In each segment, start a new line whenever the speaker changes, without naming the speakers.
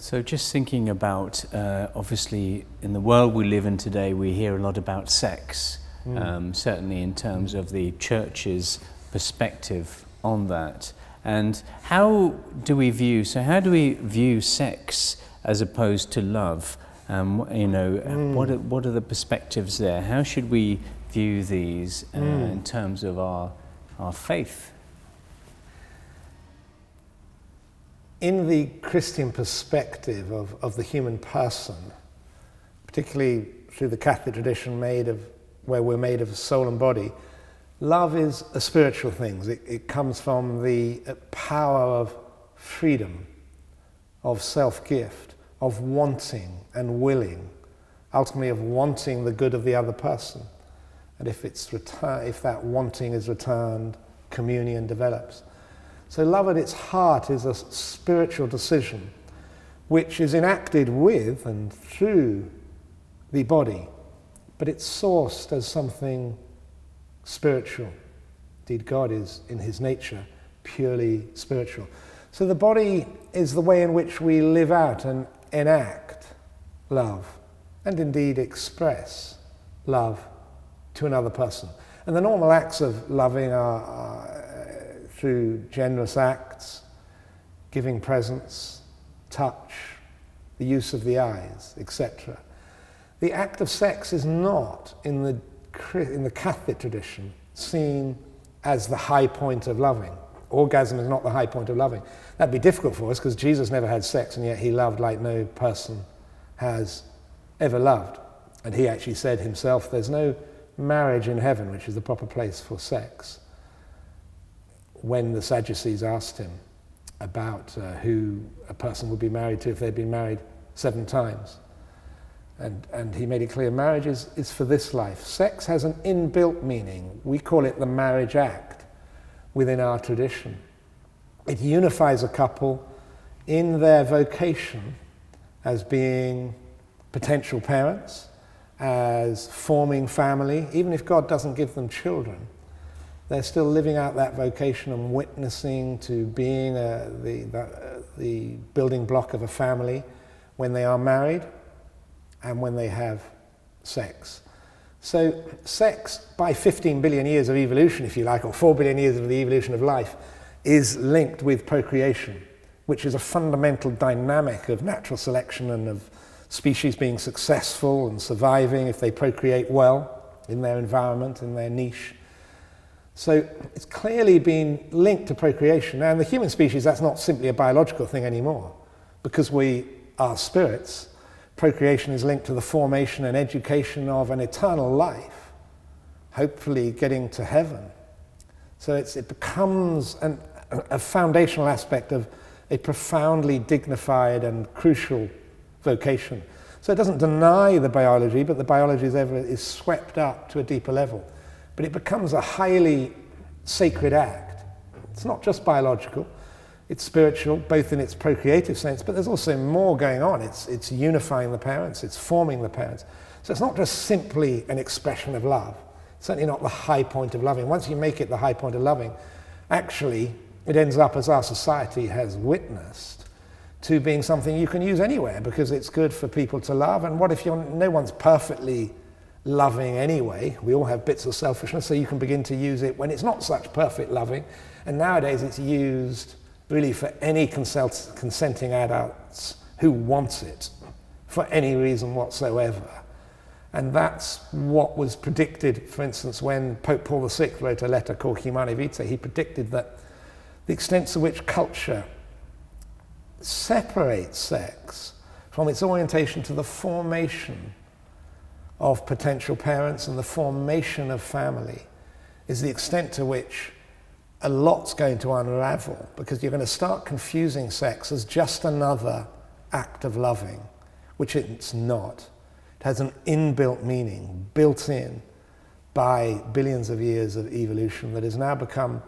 So just thinking about, obviously in the world we live in today, we hear a lot about sex, certainly in terms of the church's perspective on that. And how do we view sex as opposed to love? What are the perspectives there? How should we view these in terms of our faith?
In the Christian perspective of the human person, particularly through the Catholic tradition where we're made of soul and body, love is a spiritual thing. It comes from the power of freedom, of self-gift, of wanting and willing, ultimately of wanting the good of the other person. And if that wanting is returned, communion develops. So love at its heart is a spiritual decision which is enacted with and through the body, but it's sourced as something spiritual. Indeed, God is, in his nature, purely spiritual. So the body is the way in which we live out and enact love, and indeed express love to another person. And the normal acts of loving are through generous acts, giving presents, touch, the use of the eyes, etc. The act of sex is not, in the Catholic tradition, seen as the high point of loving. Orgasm is not the high point of loving. That'd be difficult for us because Jesus never had sex and yet he loved like no person has ever loved. And he actually said himself, there's no marriage in heaven, which is the proper place for sex. When the Sadducees asked him about who a person would be married to if they'd been married 7 times. And he made it clear, marriage is for this life. Sex has an inbuilt meaning. We call it the marriage act within our tradition. It unifies a couple in their vocation as being potential parents, as forming family. Even if God doesn't give them children, they're still living out that vocation and witnessing to being the building block of a family when they are married and when they have sex. So sex, by 15 billion years of evolution, if you like, or 4 billion years of the evolution of life, is linked with procreation, which is a fundamental dynamic of natural selection and of species being successful and surviving if they procreate well in their environment, in their niche. So it's clearly been linked to procreation. Now in the human species, that's not simply a biological thing anymore. Because we are spirits, procreation is linked to the formation and education of an eternal life, hopefully getting to heaven. So it becomes a foundational aspect of a profoundly dignified and crucial vocation. So it doesn't deny the biology, but the biology is swept up to a deeper level. But it becomes a highly sacred act. It's not just biological, it's spiritual, both in its procreative sense, but there's also more going on. It's unifying the parents, it's forming the parents. So it's not just simply an expression of love. It's certainly not the high point of loving. Once you make it the high point of loving, actually it ends up, as our society has witnessed, to being something you can use anywhere because it's good for people to love. And what if no one's perfectly loving anyway? We all have bits of selfishness, so you can begin to use it when it's not such perfect loving. And nowadays it's used really for any consenting adults who wants it for any reason whatsoever. And that's what was predicted, for instance, when Pope Paul VI wrote a letter called Humanae Vitae. He predicted that the extent to which culture separates sex from its orientation to the formation of potential parents and the formation of family is the extent to which a lot's going to unravel, because you're going to start confusing sex as just another act of loving, which it's not. It has an inbuilt meaning, built in by billions of years of evolution, that has now become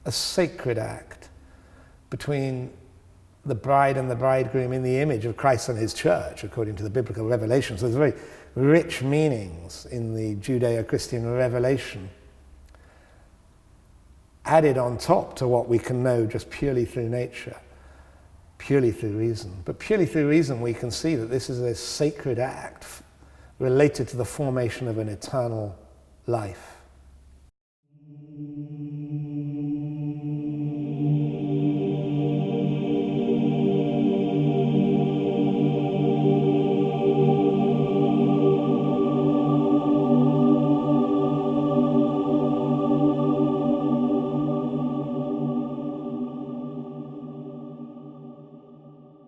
a sacred act between the bride and the bridegroom in the image of Christ and his church, according to the biblical revelation. So there's very rich meanings in the Judeo-Christian revelation added on top to what we can know just purely through nature. purely through reason. But purely through reason we can see that this is a sacred act related to the formation of an eternal life.